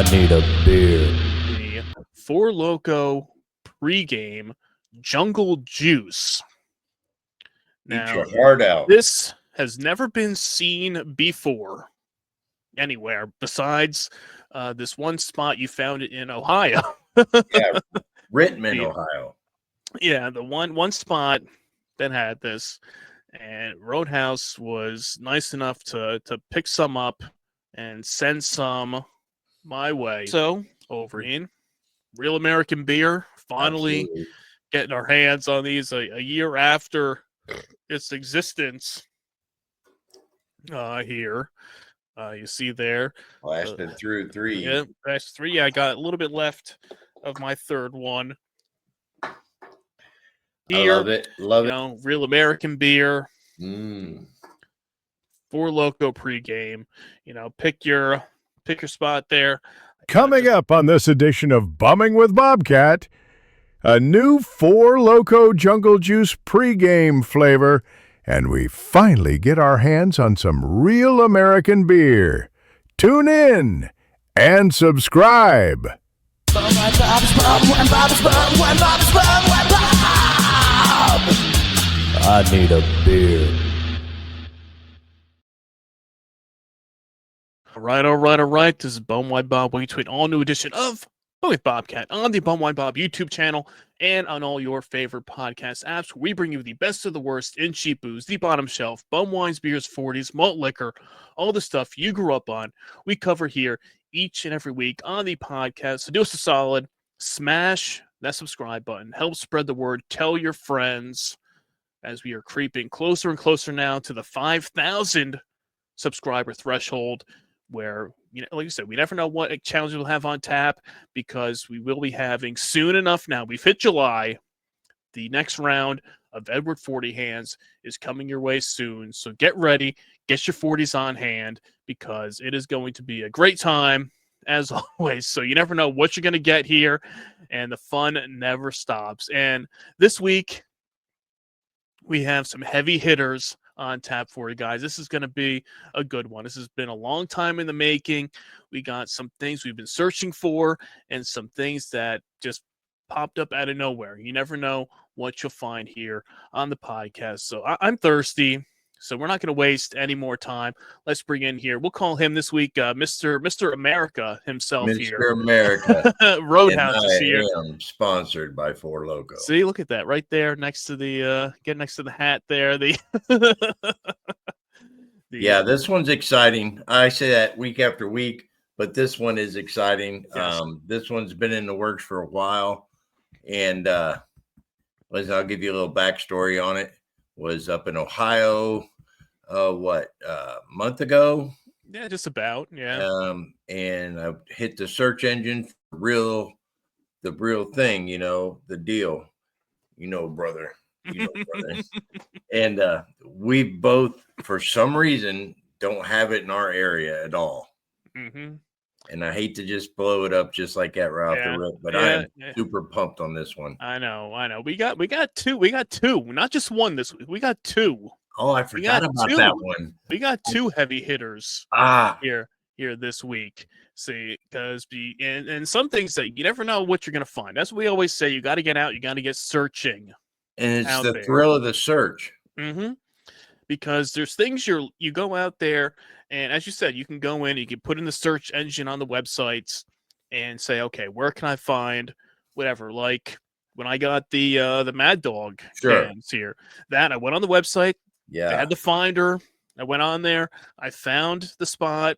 I need a beer. The Four Loko pregame jungle juice. Eat Now, your heart out. this has never been seen before anywhere besides this one spot you found it in Ohio. Yeah, Rittman, The- Ohio. Yeah, the one spot that had this, and Roadhouse was nice enough to pick some up and send some my way. So over in Real American Beer, finally Absolutely. getting our hands on these a year after its existence. Here, you see there. Lasted through 3. Yeah, that's 3. I got a little bit left of my third one. Here, I love it. Love you know, Real American Beer, it. Four Loko pregame. You know, pick your spot there. Coming up on this edition of Bumming with Bobcat, a new Four Loko Jungle Juice pregame flavor, and we finally get our hands on some real American beer. Tune in and subscribe. I need a beer. All right. This is Bum Wide Bob waiting to an all-new edition of Bum with Bobcat on the Bum Wide Bob YouTube channel and on all your favorite podcast apps. We bring you the best of the worst in cheap booze, the bottom shelf, bum wines, beers, 40s, malt liquor, all the stuff you grew up on. We cover here each and every week on the podcast. So do us a solid, smash that subscribe button, help spread the word, tell your friends, as we are creeping closer and closer now to the 5,000 subscriber threshold, where, you know, like I said, we never know what challenge we'll have on tap, because we will be having soon enough now. We've hit July. The next round of Edward 40 Hands is coming your way soon. So get ready, get your 40s on hand, because it is going to be a great time, as always. So you never know what you're going to get here, and the fun never stops. And this week, we have some heavy hitters on tap for you guys. This is going to be a good one. This has been a long time in the making. We got some things we've been searching for and some things that just popped up out of nowhere. You never know what you'll find here on the podcast. So I'm thirsty, so we're not going to waste any more time. Let's bring in here. We'll call him this week Mr. America himself here. Mr. America. Roadhouse is And here. I am sponsored by Four Loko. See, look at that right there next to the get next to the hat there. Yeah, this one's exciting. I say that week after week, but this one is exciting. Yes. This one's been in the works for a while, and listen, I'll give you a little backstory on it. Was up in Ohio, month ago? Yeah, just about. Yeah. And I hit the search engine for the real thing, the deal, brother. Brother. And we both, for some reason, don't have it in our area at all. Mm-hmm. And I hate to just blow it up just like that right off the rip, but I am super pumped on this one. I know. We got two. We got two, not just one this week. We got two. Oh, I forgot about that one. We got two heavy hitters here this week. See, because and some things that you never know what you're gonna find. That's what we always say. You got to get out. You got to get searching. And it's the thrill of the search. Mm-hmm. Because there's things you go out there, and as you said, you can go in, you can put in the search engine on the websites and say, okay, where can I find whatever? Like when I got the Mad Dog cans here, that I went on the website. Yeah, I had the finder. I went on there. I found the spot.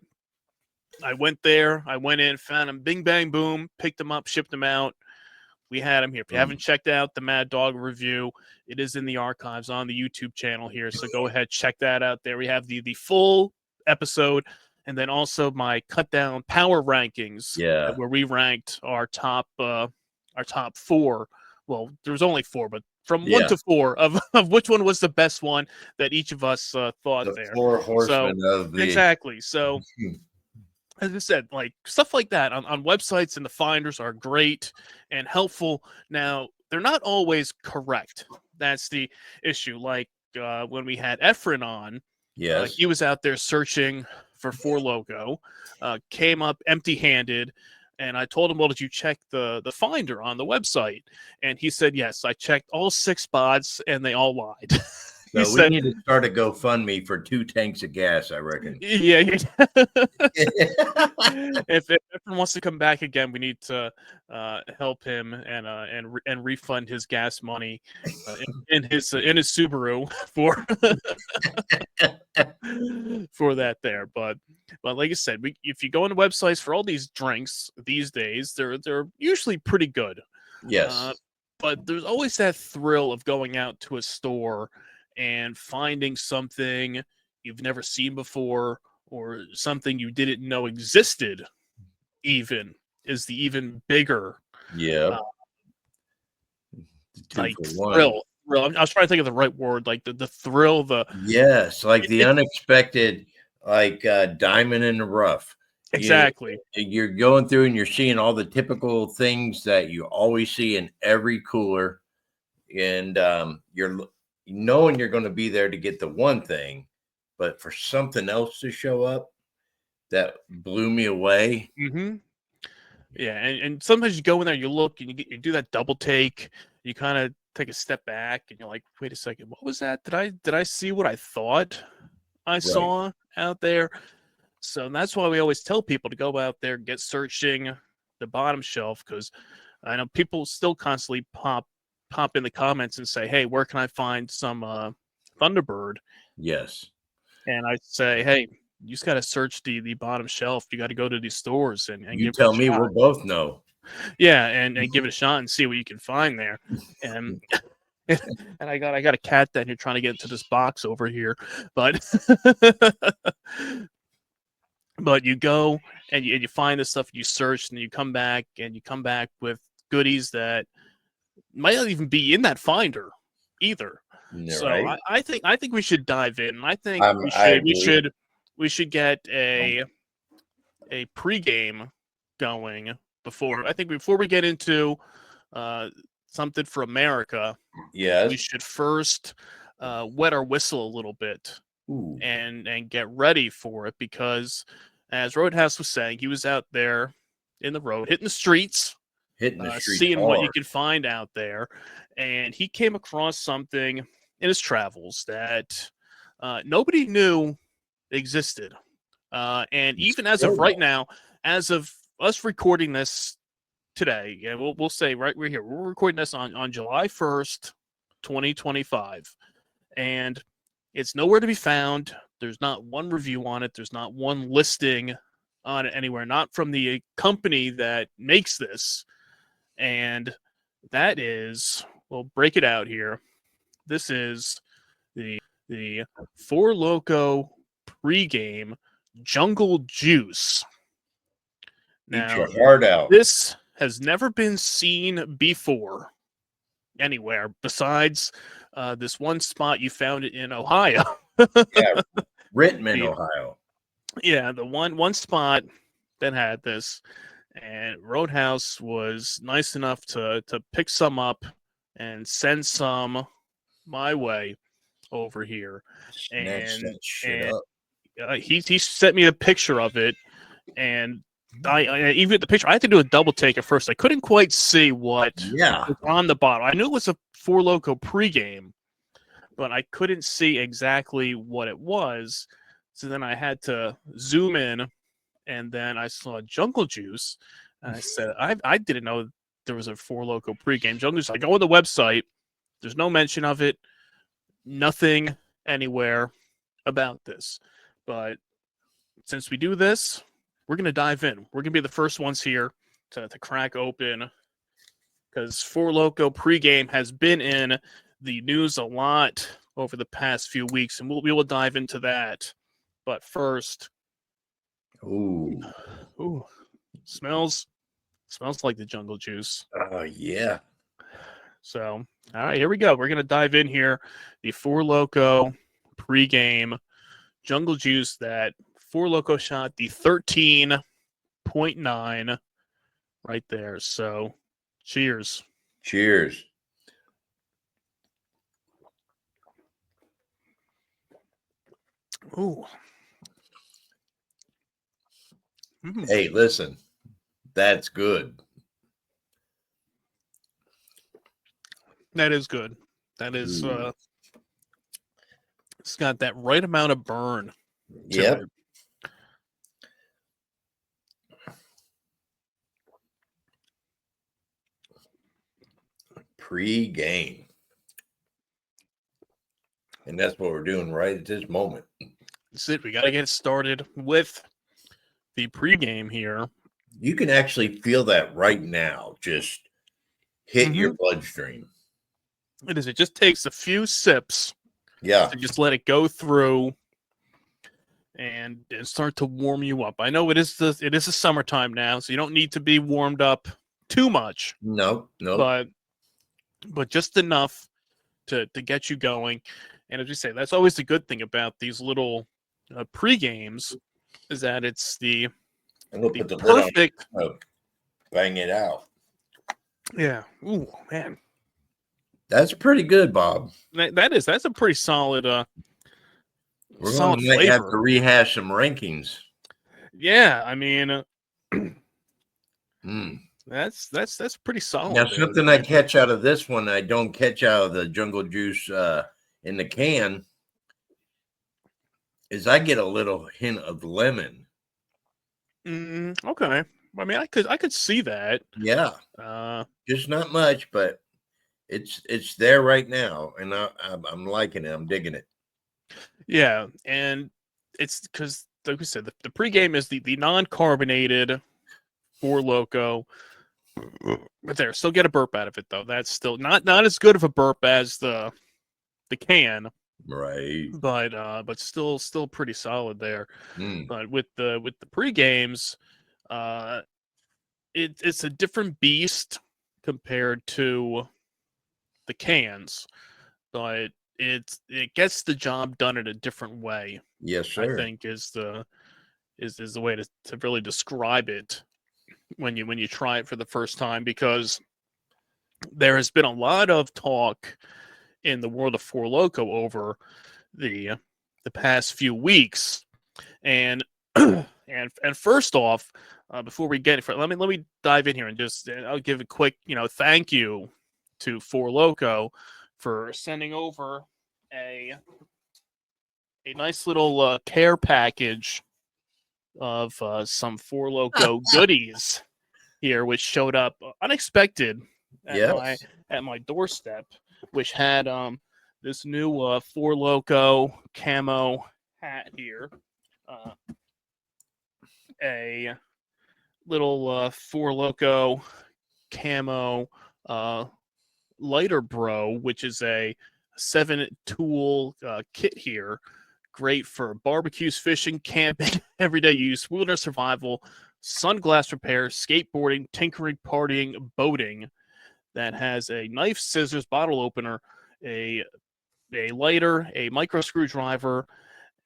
I went there. I went in, found them. Bing, bang, boom. Picked them up, shipped them out. We had them here. If you haven't checked out the Mad Dog review, it is in the archives on the YouTube channel here. So go ahead, check that out there. We have the full episode, and then also my cut down power rankings. Yeah, where we ranked our top 4. Well, there was only 4, but from 1 to 4 of which one was the best one that each of us thought the there. 4 horsemen of the exactly. So as I said, like stuff like that on websites, and the finders are great and helpful. Now, they're not always correct. That's the issue. Like when we had Efren on, he was out there searching for Four Loko, came up empty-handed, and I told him, "Well, did you check the finder on the website?" And he said, "Yes, I checked all 6 spots, and they all lied." He So we said, need to start a GoFundMe for 2 tanks of gas, I reckon. "Yeah." If everyone wants to come back again, we need to help him and refund his gas money in his Subaru for for that there. But like I said, if you go on the websites for all these drinks these days, they're usually pretty good. Yes. But there's always that thrill of going out to a store and finding something you've never seen before, or something you didn't know existed even is the even bigger Yep. uh, 2 like for 1. thrill. I was trying to think of the right word, like the thrill, Yes, like the it- unexpected, like, diamond in the rough. You exactly. you're going through and you're seeing all the typical things that you always see in every cooler, and, you're knowing you're gonna be there to get the one thing, but for something else to show up that blew me away. Hmm. Yeah, and sometimes you go in there, you look, and you do that double take. You kind of take a step back, and you're like, "Wait a second, what was that? Did I see what I thought I Right. saw out there?" So that's why we always tell people to go out there, get searching the bottom shelf, because I know people still constantly pop in the comments and say, "Hey, where can I find some Thunderbird?" Yes. And I say, "Hey, you just got to search the bottom shelf. You got to go to these stores and You give it a tell me, shot." we'll both know. Yeah, and give it a shot and see what you can find there. And and I got a cat down here trying to get into this box over here, but but you go and you find the stuff you search, and you come back with goodies that might not even be in that finder either. You're So right. I think we should dive in. I think I agree. we should get a pregame going before we get into uh, something for America. We Yes. should first wet our whistle a little bit Ooh, and get ready for it, because as Roadhouse was saying, he was out there in the road, hitting the streets, hitting the streets seeing what you hard. could find out there, and he came across something in his travels that nobody knew existed. And You even as still of right don't. now, as of us recording this today, yeah, we'll say right we're here. We're recording this on July 1st, 2025, and it's nowhere to be found. There's not one review on it. There's not one listing on it anywhere. Not from the company that makes this, and that is, we'll break it out here. This is the Four Loko pregame Jungle Juice. Eat Now, your heart out. this has never been seen before anywhere besides this one spot you found it in Ohio. Yeah, Rittman, The Ohio. Yeah, the one spot that had this, and Roadhouse was nice enough to pick some up and send some my way over here, Snatch and that shit up. he sent me a picture of it, and I even the picture I had to do a double take at first. I couldn't quite see what Yeah. was on the bottle. I knew it was a Four Loko pregame, but I couldn't see exactly what it was. So then I had to zoom in, and then I saw Jungle Juice, and I said, I didn't know there was a Four Loko pregame Jungle Juice. I go on the website, there's no mention of it, nothing anywhere about this. But since we do this, we're gonna dive in. We're gonna be the first ones here to crack open, because Four Loko pregame has been in the news a lot over the past few weeks, and we will dive into that. But first, Ooh. ooh, smells like the Jungle Juice. Oh, yeah. So, all right, here we go. We're gonna dive in here. The Four Loko pregame Jungle Juice that Four Loko shot the 13.9 right there. So, cheers. Cheers. Ooh. Hey, listen, that's good. That is good. That is Ooh. it's got that right amount of burn to Yep. it. Pre-game. And that's what we're doing right at this moment. That's it. We got to get started with the pregame here. You can actually feel that right now. Just hit your bloodstream. It is. It just takes a few sips Yeah. to just let it go through and start to warm you up. I know it is the summertime now, so you don't need to be warmed up too much, No. but just enough to get you going. And as you say, that's always the good thing about these little pre-games is that it's the I'm gonna put the perfect. lid on. Bang it out. Yeah. Ooh, man. That's pretty good, Bob. That's a pretty solid We're solid going to have to flavor. rehash some rankings. Yeah, I mean Mm. that's pretty solid. Now, There. something I catch out of this one, I don't catch out of the jungle juice in the can, is I get a little hint of lemon. Okay. I mean, I could see that. Yeah, just not much, but it's there right now, and I'm liking it. I'm digging it. Yeah, and it's because, like we said, the pregame is the non-carbonated Four Loko. But there, still get a burp out of it though. That's still not as good of a burp as the can, Right. but still pretty solid there. Mm. But with the pre-games, it's a different beast compared to the cans, but it gets the job done in a different way. Yes, I sir. think is the way to really describe it when you try it for the first time, because there has been a lot of talk in the world of Four Loko over the past few weeks, and and first off, before we get it, let me dive in here and just I'll give a quick thank you to Four Loko for sending over a nice little care package of some Four Loko goodies here, which showed up unexpected Yes. at my doorstep, which had this new Four Loko camo hat here, a little Four Loko camo lighter bro, which is a 7-tool kit here. Great for barbecues, fishing, camping, everyday use, wilderness survival, sunglass repair, skateboarding, tinkering, partying, boating. That has a knife, scissors, bottle opener, a lighter, a micro screwdriver,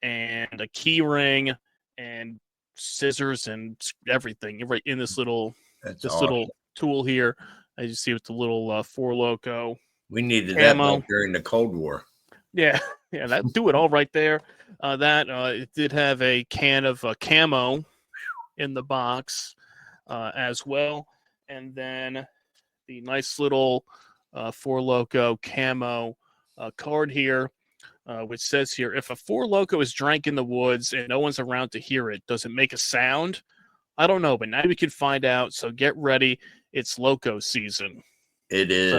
and a key ring, and scissors and everything right in this little That's awesome. tool here. As you see with the little Four Loko We needed camo. that back during the Cold War. Yeah, that do it all right there. It did have a can of camo in the box as well, and then the nice little Four Loko camo card here, which says here, if a Four Loko is drank in the woods and no one's around to hear it, does it make a sound? I don't know, but now we can find out. So get ready. It's Loko season. It is.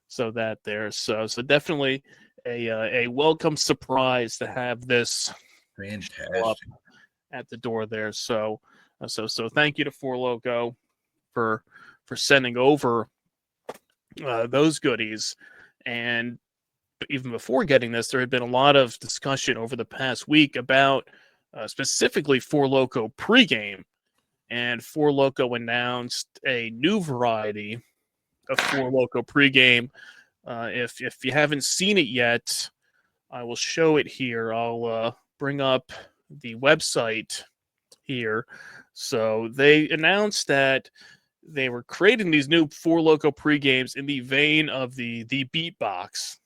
So that there. So definitely a welcome surprise to have this Fantastic. at the door there. So thank you to Four Loko for sending over those goodies. And even before getting this, there had been a lot of discussion over the past week about specifically Four Loko pregame, and Four Loko announced a new variety of Four Loko pregame. If you haven't seen it yet, I will show it here. I'll bring up the website here. So they announced that they were creating these new Four Loko pregames in the vein of the beatbox.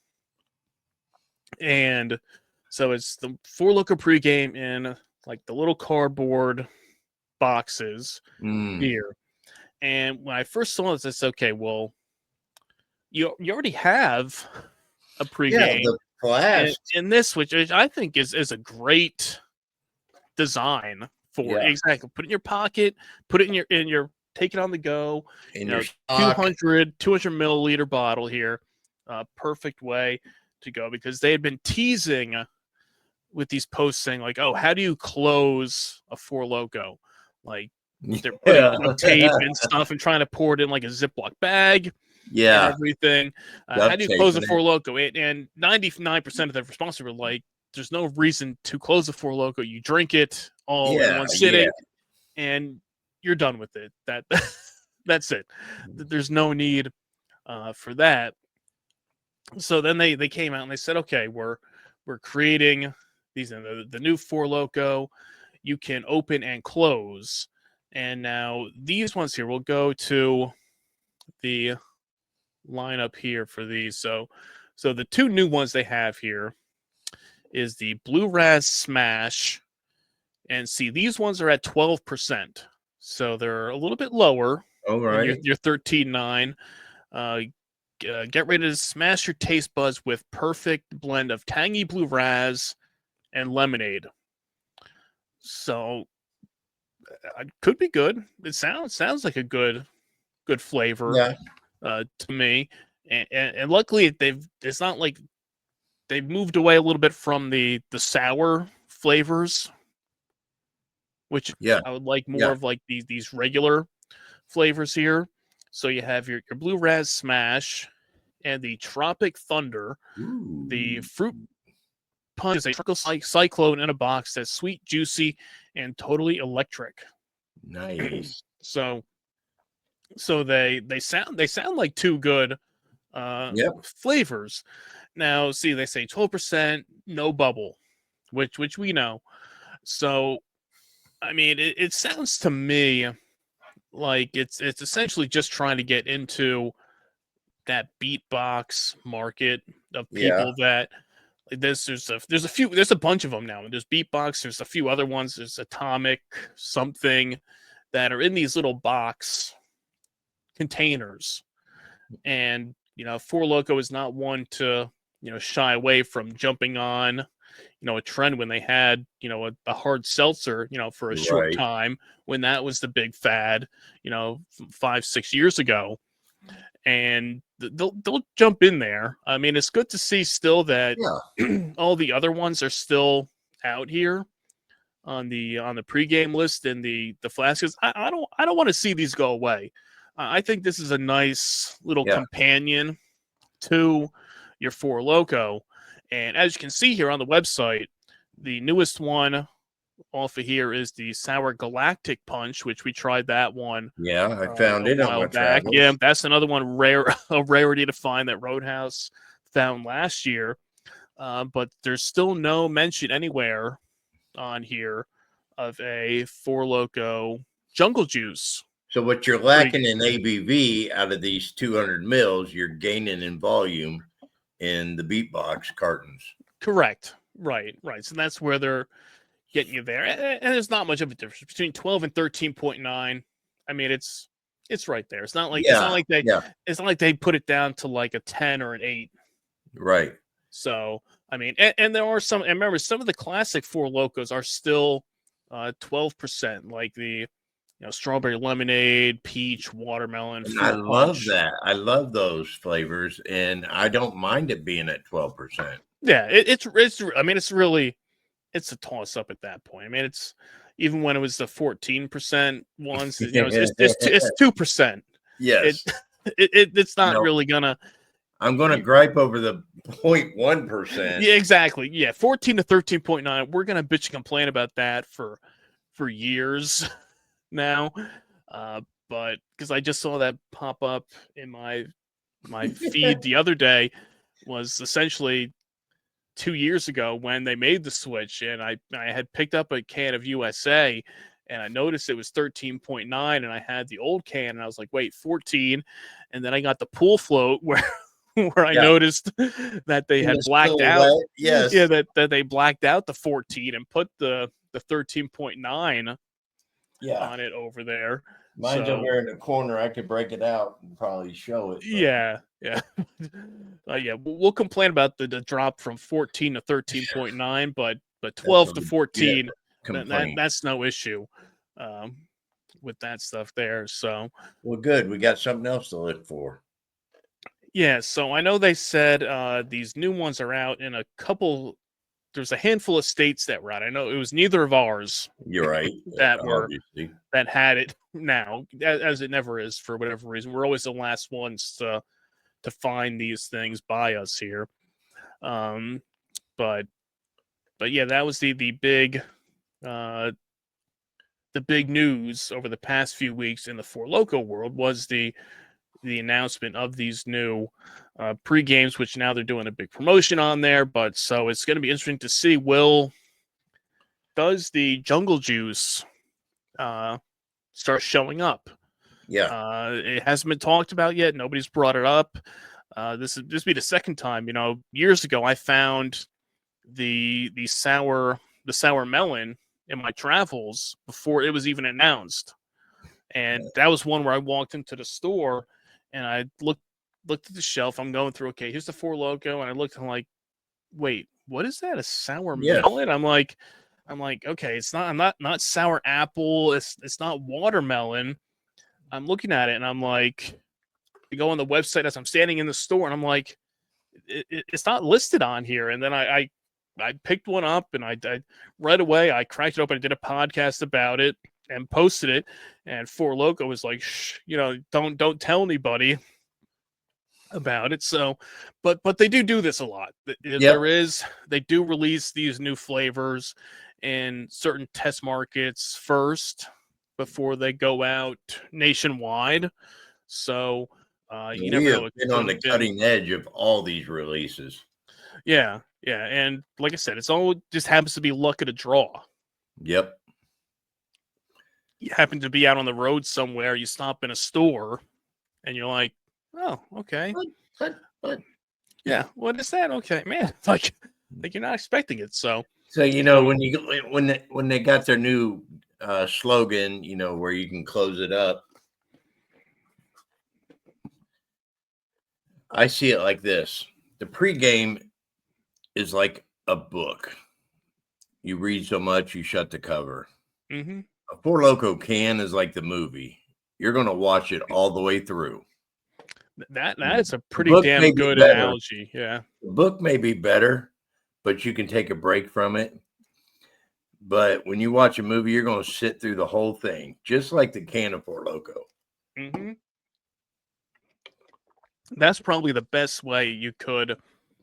And so it's the Four Loko pregame in like the little cardboard boxes Mm. here. And when I first saw this, I said, okay, well, you already have a Yeah, pregame the flask. in this, which I think is a great design for Yeah. exactly. Put it in your pocket, put it in your take it on the go. In You your know, stock. 200 milliliter bottle here, perfect way to go, because they had been teasing with these posts saying like, oh, how do you close a Four Loko? Like they're putting on tape and stuff and trying to pour it in like a Ziploc bag and Yeah. everything. How Duct do you close a taping Four it. Loko? And 99% of the responses were like, there's no reason to close a Four Loko. You drink it all in Yeah, one sitting and you're done with it. That's it. There's no need for that. So then they came out and they said, okay, we're creating these the new Four Loko. You can open and close. And now these ones here, we'll go to the lineup here for these. So the two new ones they have here is the Blue Raz Smash. And see, these ones are at 12%. So they're a little bit lower All than right. your 13.9. Get ready to smash your taste buds with perfect blend of tangy blue raz and lemonade. So it could be good. It sounds like a good flavor Yeah. to me. And luckily it's not like they've moved away a little bit from the sour flavors, which Yeah. I would like more Yeah. of like these regular flavors here. So you have your blue raz smash and the tropic thunder. Ooh. The fruit punch is a tropical cyclone in a box that's sweet, juicy, and totally electric. Nice. So they sound like two good flavors. Now, see, they say 12%, no bubble, which we know. So, I mean, it sounds to me like it's essentially just trying to get into that beatbox market of people that like this. There's a bunch of them now. There's beatbox. There's a few other ones. There's atomic something that are in these little box containers, and Four Loko is not one to shy away from jumping on a trend when they had a hard seltzer for a short time when that was the big fad 5-6 years ago, and they'll jump in there. I mean, it's good to see still that all the other ones are still out here on the pregame list and the flasks. I don't want to see these go away. I think this is a nice little companion to your Four Loko. And as you can see here on the website, the newest one off of here is the Sour Galactic Punch, which we tried that one. Yeah, I found it a on while my back. travels. Yeah, that's another one a rarity to find that Roadhouse found last year. But there's still no mention anywhere on here of a Four Loko Jungle Juice. So what you're lacking in ABV out of these 200 mils, you're gaining in volume in the beatbox cartons. Correct. Right. So that's where they're getting you there. And there's not much of a difference between 12 and 13.9. I mean, it's right there. It's not like it's not like they put it down to like a 10 or an 8. Right. So, I mean, and there are some, and remember, some of the classic Four Lokos are still 12%, like the strawberry lemonade, peach, watermelon. And I love that. I love those flavors, and I don't mind it being at 12%. Yeah, it's. I mean, it's a toss up at that point. I mean, it's even when it was the 14% ones. It's 2%. Yes, it's not really gonna. I'm gonna gripe over the 0.1%. Yeah, exactly. Yeah, 14 to 13.9. We're gonna bitch and complain about that for years now, but because I just saw that pop up in my feed the other day, was essentially 2 years ago when they made the switch, and I had picked up a can of USA, and I noticed it was 13.9, and I had the old can, and I was like, wait, 14, and then I got the pool float where I noticed that they had blacked out. That they blacked out the 14 and put the 13.9 Yeah. on it over there. Mine's So, over there in the corner. I could break it out and probably show it. But yeah. Yeah. We'll complain about the drop from 14 to 13.9, but that's 12 to a 14, complaint. that's no issue with that stuff there. So, Well, good. We got something else to look for. yeah. So I know they said these new ones are out in a couple. There's a handful of states that were out. I know it was neither of ours You're right. that obviously. that had it now, as it never is for whatever reason. We're always the last ones to find these things by us here. But yeah, that was the big news over the past few weeks in the Four Loco world was the announcement of these new pre-games, which now they're doing a big promotion on there. But so it's going to be interesting to see does the Jungle Juice start showing up? Yeah. It hasn't been talked about yet. Nobody's brought it up. This be the second time. Years ago I found the sour melon in my travels before it was even announced, and that was one where I walked into the store and I looked at the shelf. I'm going through. Okay, here's the Four Loco, and I looked and I'm like, wait, what is that? A sour melon? I'm like, okay, it's not. I'm not sour apple. It's not watermelon. I'm looking at it and I'm like, I go on the website as I'm standing in the store and I'm like, it's not listed on here. And then I picked one up and I right away I cracked it open and did a podcast about it and posted it. And Four Loco was like, shh, don't tell anybody about it. So, but they do this a lot. They do release these new flavors in certain test markets first before they go out nationwide. So you never know. Been on the cutting edge of all these releases. Yeah, and like I said, it's all just happens to be luck of the draw. Yep. You happen to be out on the road somewhere, you stop in a store, and you're like, "Oh, okay, What? Yeah, what is that? Okay, man, like you're not expecting it." So when they got their new slogan, where you can close it up, I see it like this: the pregame is like a book. You read so much, you shut the cover. mm-hmm. A Four Loco can is like the movie. You're going to watch it all the way through. That is a pretty damn good analogy. Yeah, the book may be better, but you can take a break from it. But when you watch a movie, you're going to sit through the whole thing, just like the can of Four Loco. Mm-hmm. That's probably the best way you could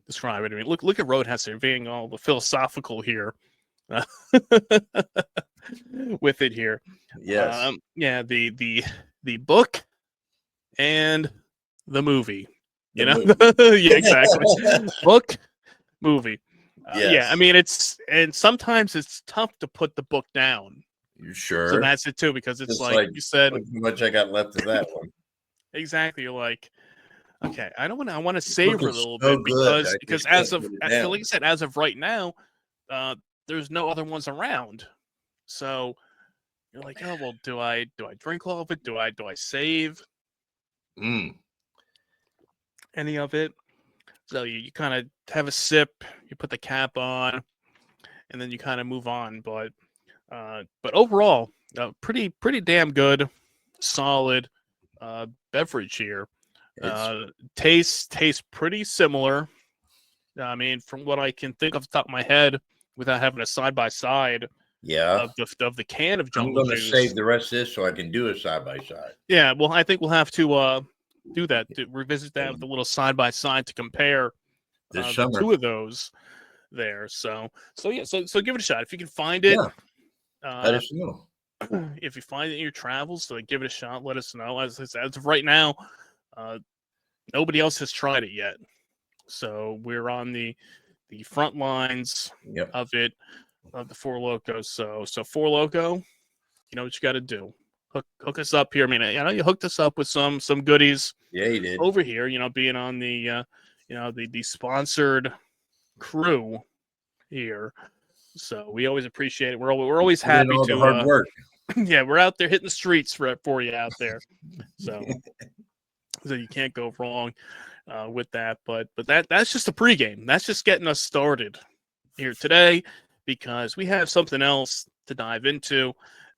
describe it. I mean, look at Roadhouse. They're being all the philosophical here with it here. Yes. Yeah. The book and the movie. Yeah, exactly. Book, movie. Yes. Yeah, I mean and sometimes it's tough to put the book down. You sure? So that's it too, because it's like you said. Look how much I got left of that one. Exactly. You're like, okay, I want to savor a little so bit because as of like I said, as of right now, there's no other ones around. So you're like, oh well, do I drink all of it? Do I save any of it? So you kind of have a sip, you put the cap on, and then you kind of move on. But overall, pretty damn good, solid beverage here. Tastes pretty similar. I mean, from what I can think off the top of my head, without having a side by side, of the can of Jungle Juice. I'm going to save the rest of this so I can do a side by side. Yeah, well, I think we'll have to do that, to revisit that with a little side by side to compare the two of those there. So give it a shot if you can find it. Let us know if you find it in your travels. So give it a shot. Let us know. As of right now, nobody else has tried it yet. So we're on the front lines of it, of the Four Locos. So Four Loco, you know what you got to do. Hook us up here. I mean, I know you hooked us up with some goodies. Yeah, you did. Over here, being on the the sponsored crew here. So we always appreciate it. We're always happy to hard work. Yeah, we're out there hitting the streets for you out there. So you can't go wrong with that. But that's just a pregame. That's just getting us started here today, because we have something else to dive into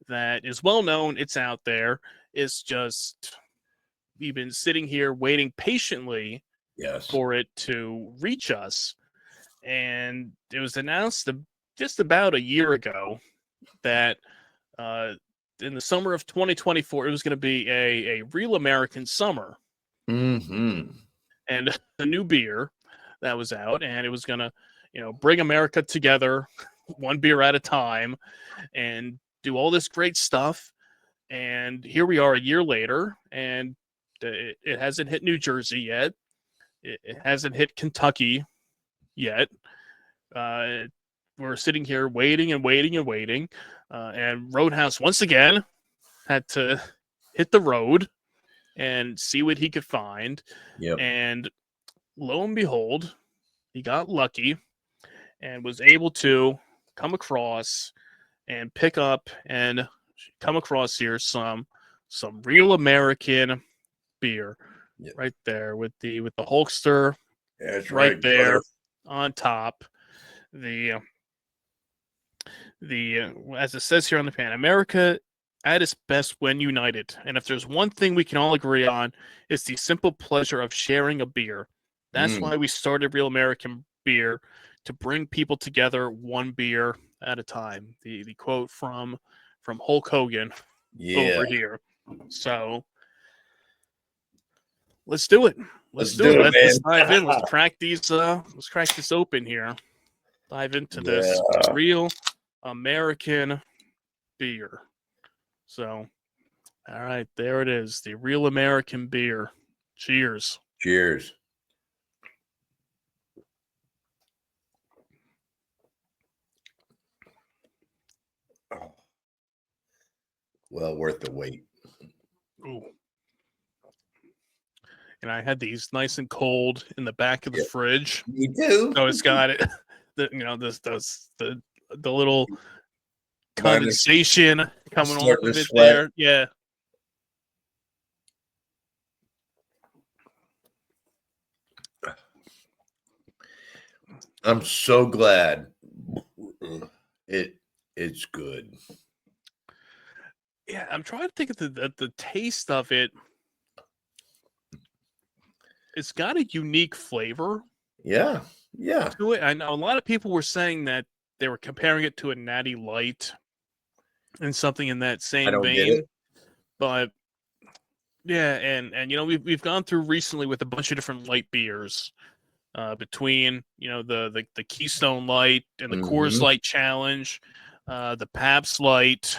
that is well known. It's out there. It's just we've been sitting here waiting patiently Yes. for it to reach us, and it was announced just about a year ago that in the summer of 2024 it was going to be a real American summer, Mm-hmm. and a new beer that was out, and it was going to bring America together one beer at a time and do all this great stuff. And here we are a year later, and it hasn't hit New Jersey yet. It hasn't hit Kentucky yet. We're sitting here waiting and waiting and waiting. And Roadhouse once again had to hit the road and see what he could find. Yep. And lo and behold, he got lucky and was able to come across and pick up and come across here some real American beer. Yep. Right there with the Hulkster. That's right right there brother. On top. The as it says here on the pan, America at its best when united. And if there's one thing we can all agree on, it's the simple pleasure of sharing a beer. That's why we started Real American Beer, to bring people together one beer at a time. The quote from Hulk Hogan over here. So let's do it. Let's do it. Let's dive in. Let's crack these. Let's crack this open here. Dive into this Real American Beer. So, all right, there it is. The Real American Beer. Cheers. Cheers. Oh. Well worth the wait. Ooh. And I had these nice and cold in the back of the fridge. Me too. So it's got it. The little condensation coming off of it there. Yeah. I'm so glad it's good. Yeah, I'm trying to think of the taste of it. It's got a unique flavor. Yeah. To it. I know a lot of people were saying that they were comparing it to a Natty Light and something in that same vein. But yeah, and we've gone through recently with a bunch of different light beers. Between the Keystone Light and the Coors Light Challenge, the Pabst Light.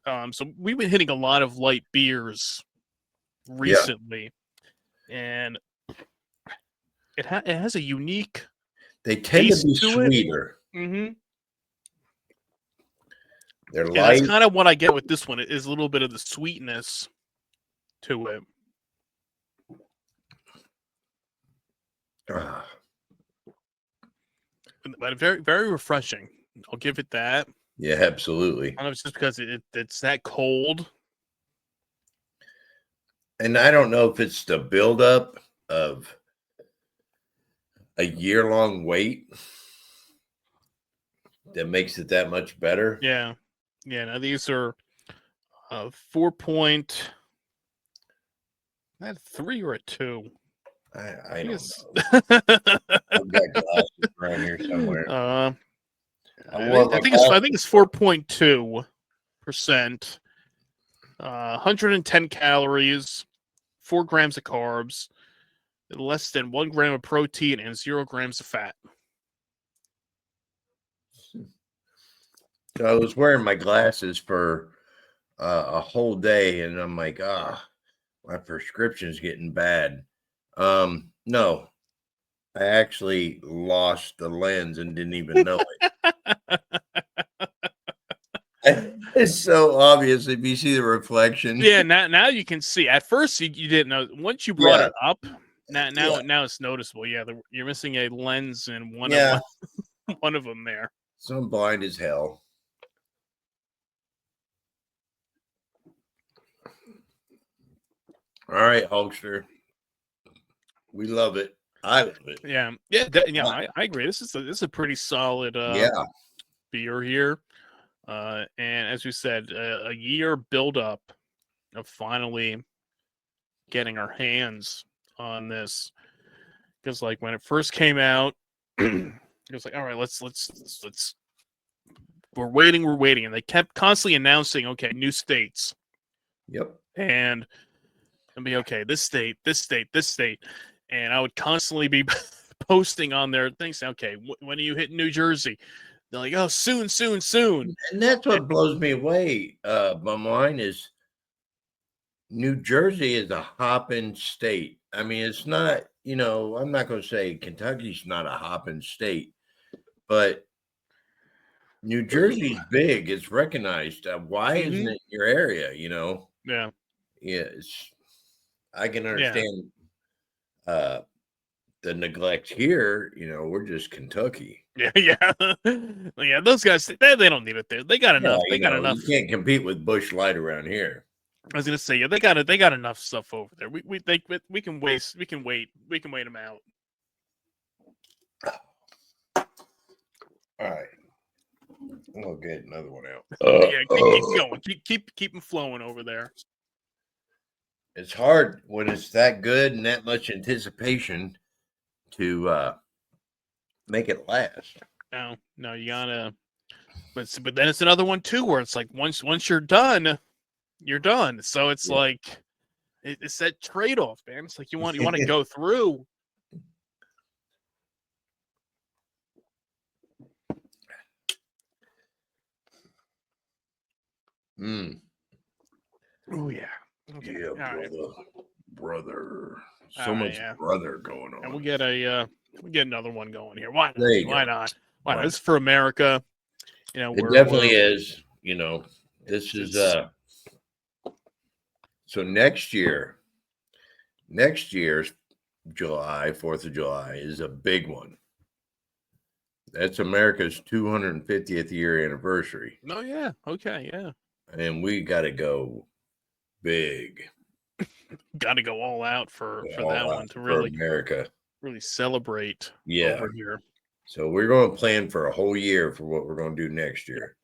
So we've been hitting a lot of light beers recently, and it has a unique. They tend to be sweeter. Mm-hmm. They're light. That's kind of what I get with this one. It is a little bit of the sweetness to it. But very, very refreshing. I'll give it that. Yeah, absolutely. I don't know if it's just because it's that cold. And I don't know if it's the buildup of a year-long wait that makes it that much better. Yeah. Now these are 4.3 or a 2. I don't know. I've got glasses around here somewhere. I think it's 4.2%. 110 calories, 4 grams of carbs, less than 1 gram of protein, and 0 grams of fat. So I was wearing my glasses for a whole day, and I'm like, my prescription's getting bad. No, I actually lost the lens and didn't even know it. It's so obvious if you see the reflection. Yeah, now you can see. At first, you didn't know. Once you brought it up, now it's noticeable. Yeah, you're missing a lens in one of them there. So I'm blind as hell. All right, Hulkster. We love it. I love it. Yeah, I agree. This is a pretty solid Yeah. beer here. And as we said, a year build up of finally getting our hands on this. Because like when it first came out, it was like, all right, let's we're waiting, and they kept constantly announcing, okay, new states, Yep. and be okay, this state, and I would constantly be posting on their things, saying, okay, when are you hitting New Jersey? They're like, oh, soon. And that's what blows me away. My mind is New Jersey is a hopping state. I mean, it's not, I'm not going to say Kentucky's not a hopping state, but New Jersey's big. It's recognized. Why isn't it in your area? Yeah. Yeah. I can understand the neglect here. We're just Kentucky. Yeah. Those guys, they don't need it there. They got enough. They got enough. You can't compete with Bush Light around here. I was gonna say, yeah, they got enough stuff over there. We can wait them out. All right, we'll get another one out. Yeah, keep going. Keep them flowing over there. It's hard when it's that good and that much anticipation to make it last. No, you gotta. But then it's another one too, where it's like once you're done, you're done. So it's like it's that trade off, man. It's like you want to go through. Oh yeah. Okay. Yeah, brother. So All much right, brother going on. And we'll get another one going here. Why not? Why not? Why not? This is for America. It definitely is. This is so next year's July, 4th of July is a big one. That's America's 250th year anniversary. Oh yeah. Okay. Yeah. And we got to go big. Got to go all out for that one to really America, really celebrate. Yeah. Over here. So we're going to plan for a whole year for what we're going to do next year.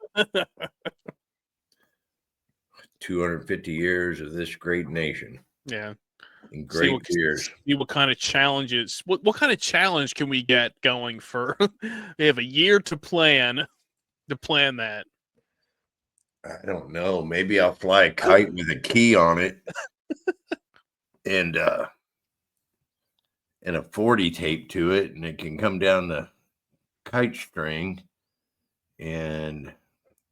250 years of this great nation. Yeah. And great beers. See what kind of challenges. What kind of challenge can we get going for? We have a year to plan that. I don't know. Maybe I'll fly a kite with a key on it and a 40 tape to it, and it can come down the kite string, and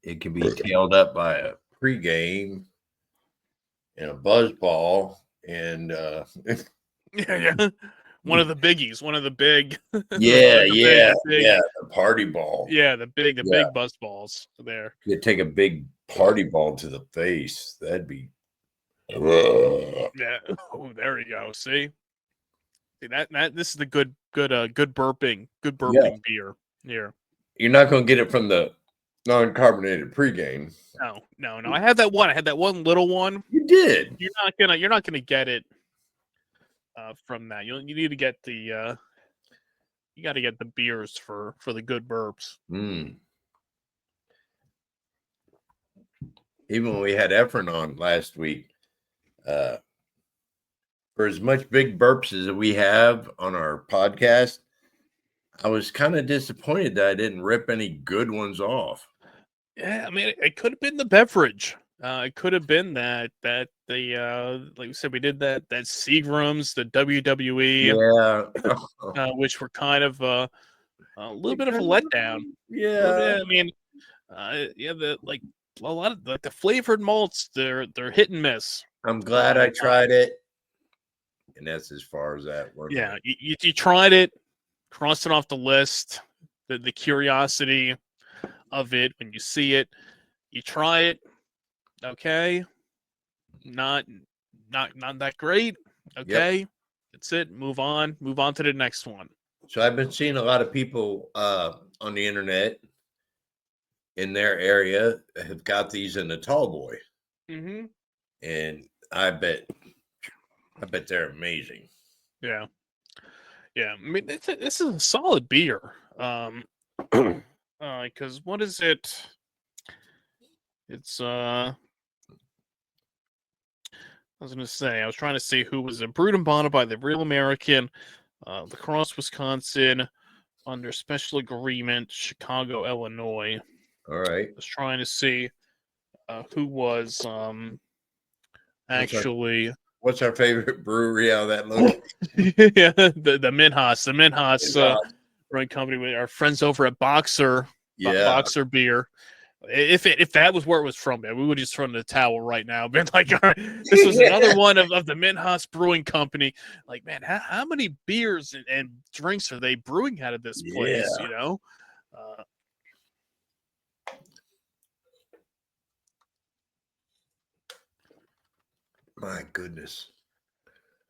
it can be tailed up by a pregame and a buzz ball and yeah. One of the biggies, one of the big the party ball. Yeah, the big buzz balls there. You take a big party ball to the face. That'd be yeah. Oh, there you go. See that this is the good burping beer here. You're not gonna get it from the non-carbonated pregame. No. I had that one little one. You did. You're not gonna get it from that. You need to get the you got to get the beers for the good burps. Even when we had Efren on last week, for as much big burps as we have on our podcast, I was kind of disappointed that I didn't rip any good ones off. Yeah, I mean, it could have been the beverage. It could have been that the like we said, we did that Seagram's, the WWE, which were kind of a little bit of a letdown. Yeah, I mean, the a lot of the flavored malts, they're hit and miss. I'm glad I tried it, and that's as far as that went. Yeah, you tried it, crossed it off the list. The curiosity of it when you see it, you try it. Okay, not that great. Okay, That's it. Move on to the next one. So I've been seeing a lot of people on the internet in their area have got these in the tall boy. Mm-hmm. And I bet I bet they're amazing. Yeah. Yeah. I mean, this is a solid beer. Because what is it? It's I was gonna say, I was trying to see who was it. Brewed and bottled by the Real American, La Crosse, Wisconsin, under special agreement, Chicago, Illinois. All right. I was trying to see who was actually What's our favorite brewery out of that location? yeah, the Minhas brewing company with our friends over at Boxer Boxer Beer. If that was where it was from, man, we would just throw in the towel right now. Been like, all right, this was another one of the Minhas Brewing Company. Like, man, how many beers and drinks are they brewing out of this place? Yeah. You know. My goodness.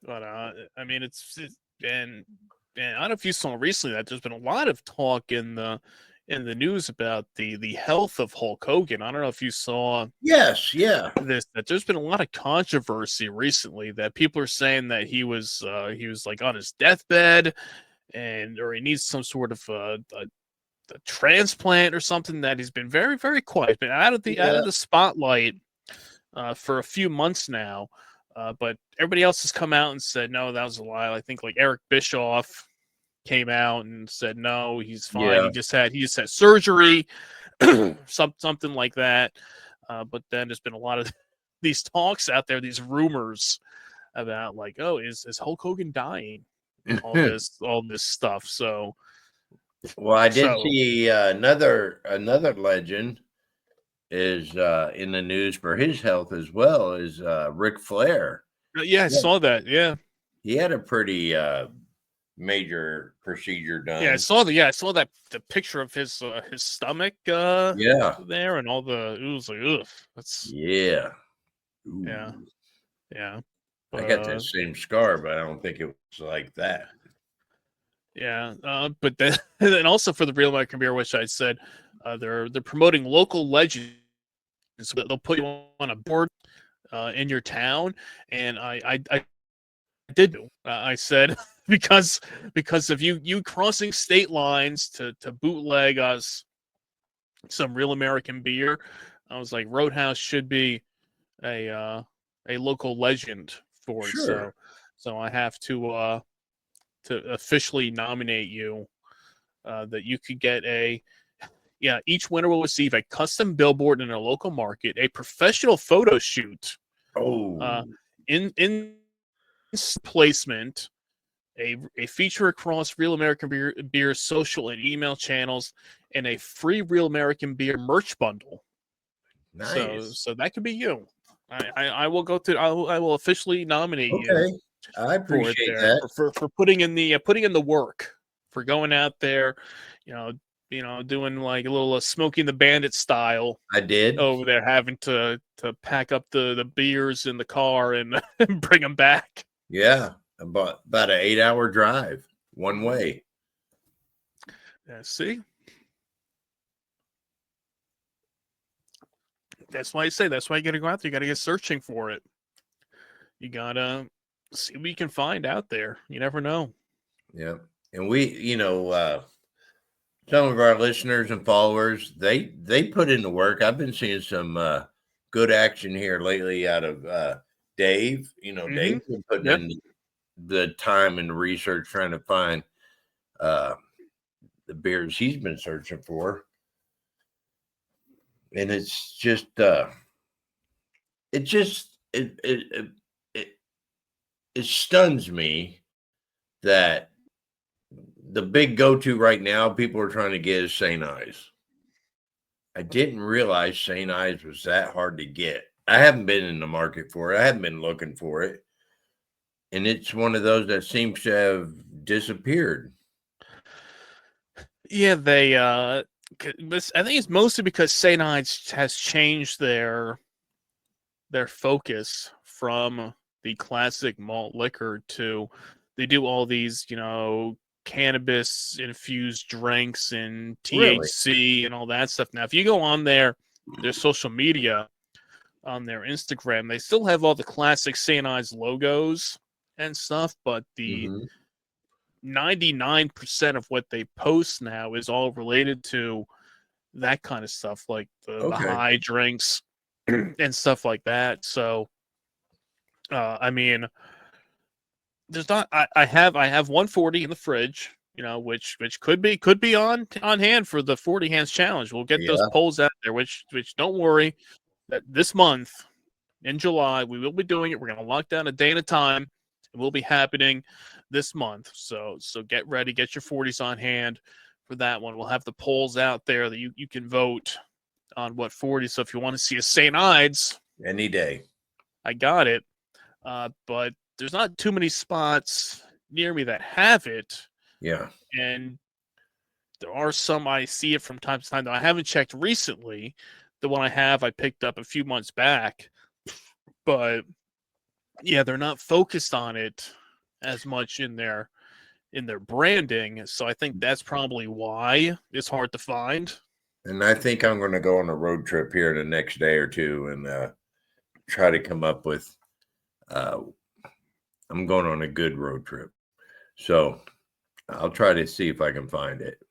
But I mean, and I don't know if you saw recently that there's been a lot of talk in the news about the health of Hulk Hogan. I don't know if you saw Yes, yeah. this, that there's been a lot of controversy recently that people are saying that he was like on his deathbed or he needs some sort of a transplant or something, that he's been very, very quiet, been out of the spotlight for a few months now. But everybody else has come out and said, no, that was a lie. I think like Eric Bischoff came out and said, no, he's fine. Yeah. He just had surgery, something like that. But then there's been a lot of these talks out there, these rumors about like, oh, is Hulk Hogan dying? All this stuff. So, well, I did see another legend is in the news for his health as well, is Ric Flair. Yeah, I saw that. Yeah, he had a pretty major procedure done. Yeah, I saw the picture of his stomach. There and all the. It was like, ugh. That's Ooh. yeah. I got that same scar, but I don't think it was like that. Yeah, but then and also for the Real American Beer, which I said they're promoting local legends. So they'll put you on a board in your town, and I did. I said because of you crossing state lines to bootleg us some Real American beer, I was like, Roadhouse should be a local legend for it. Sure. So I have to officially nominate you that you could get each winner will receive a custom billboard in a local market, a professional photo shoot, in placement, a feature across Real American Beer social and email channels, and a free Real American Beer merch bundle. Nice. So that could be you. I will go to. I will officially nominate you. I appreciate that for putting in the work, for going out there, doing like a little Smokey and the Bandit style. I did over there, having to pack up the beers in the car and bring them back. Yeah, about an 8-hour drive one way. Yeah, see, that's why I say that's why you got to go out there. You got to get searching for it. You gotta see what you can find out there. You never know. Yeah, and we, some of our listeners and followers, they put in the work. I've been seeing some good action here lately out of Dave. Dave's been putting in the time and the research trying to find the beers he's been searching for. And it's just it stuns me that the big go-to right now people are trying to get is St. Ives. I didn't realize St. Ives was that hard to get. I haven't been in the market for it. I haven't been looking for it. And it's one of those that seems to have disappeared. Yeah, I think it's mostly because St. Ives has changed their focus from the classic malt liquor to they do all these, cannabis infused drinks and THC and all that stuff. Now, if you go on their social media, on their Instagram, they still have all the classic St. Ives logos and stuff, but the Mhm. 99% of what they post now is all related to that kind of stuff, like the Okay. high drinks and stuff like that. So, I mean, there's not. I have 140 in the fridge, which could be on hand for the 40 hands challenge. We'll get those Yeah. polls out there. Which don't worry, that this month in July we will be doing it. We're gonna lock down a day and a time. It will be happening this month. So get ready, get your 40s on hand for that one. We'll have the polls out there that you can vote on what 40. So if you want to see a St. Ides, Any day. I got it. But there's not too many spots near me that have it, Yeah. and there are some I see it from time to time. Though I haven't checked recently. The one I picked up a few months back, but yeah, they're not focused on it as much in their branding. So I think that's probably why it's hard to find. And I think I'm going to go on a road trip here the next day or two and try to come up with. I'm going on a good road trip, so I'll try to see if I can find it.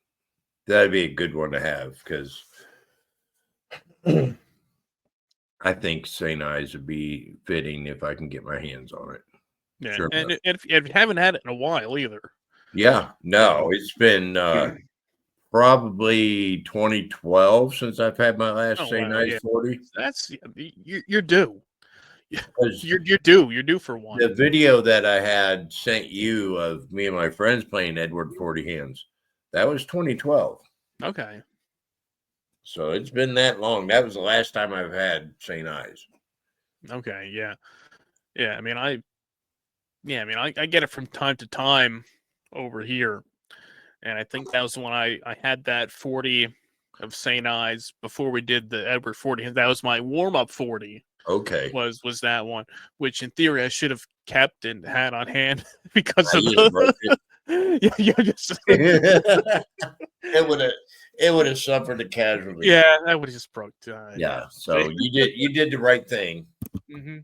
That'd be a good one to have because I think St. Ives would be fitting if I can get my hands on it. Yeah, Sure and enough. if you haven't had it in a while either. Yeah, no, it's been probably 2012 since I've had my last Oh St. wow, Ives yeah, 40. that's you're due. Because You're due for one. the video that I had sent you of me and my friends playing Edward 40 Hands, that was 2012. Okay. So it's been that long. That was the last time I've had St. Ives. Okay. Yeah. Yeah. I get it from time to time over here, and I think that was when I had that 40 of St. Ives before we did the Edward 40. That was my warm up 40. Okay. Was that one, which in theory I should have kept and had on hand because I of just broke the yeah, just it. it would have suffered a casualty. yeah, that would have just broke. Yeah. So you did the right thing. hmm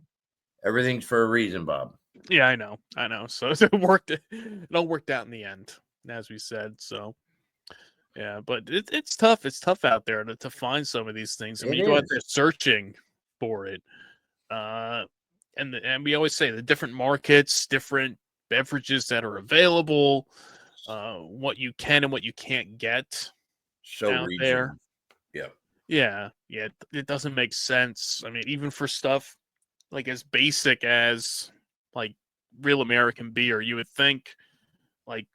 Everything's for a reason, Bob. Yeah, I know. So it worked. It all worked out in the end, as we said. So yeah, but it's tough. It's tough out there to find some of these things. I mean, It you go out is. there searching for it, and we always say the different markets, different beverages that are available, what you can and what you can't get So out there. regional. Yeah. Yeah, it doesn't make sense. I mean, even for stuff like as basic as like real American beer, you would think like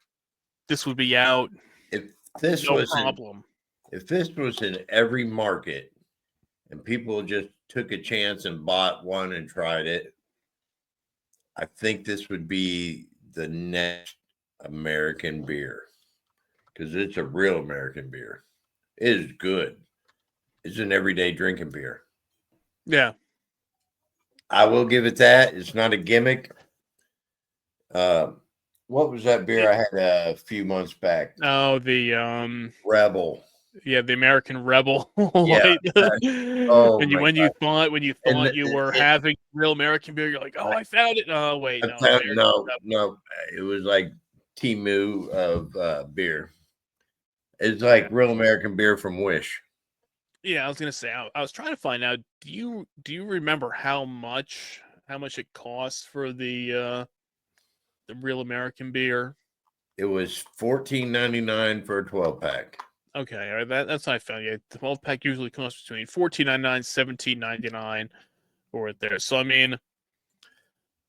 this would be out If this no was problem. if this was in every market and people just took a chance and bought one and tried it, I think this would be the next American beer because it's a real American beer. It is good. It's an everyday drinking beer. Yeah. I will give it that. It's not a gimmick. What was that beer I had a few months back? Oh, the Rebel. the American Rebel. Yeah. Light. Oh my when you And thought you were having real American beer, you're like, oh, I found it. Oh, wait, no, American Rebel. no. It was like Timu of beer. It's like real American beer from Wish. Yeah, I was gonna say. I was trying to find out. Do you remember how much it costs for the real American beer? It was $14.99 for a 12-pack. Okay, all right, that's what I found. Yeah, the 12-pack usually costs between $14.99 $17.99 for it there. So I mean,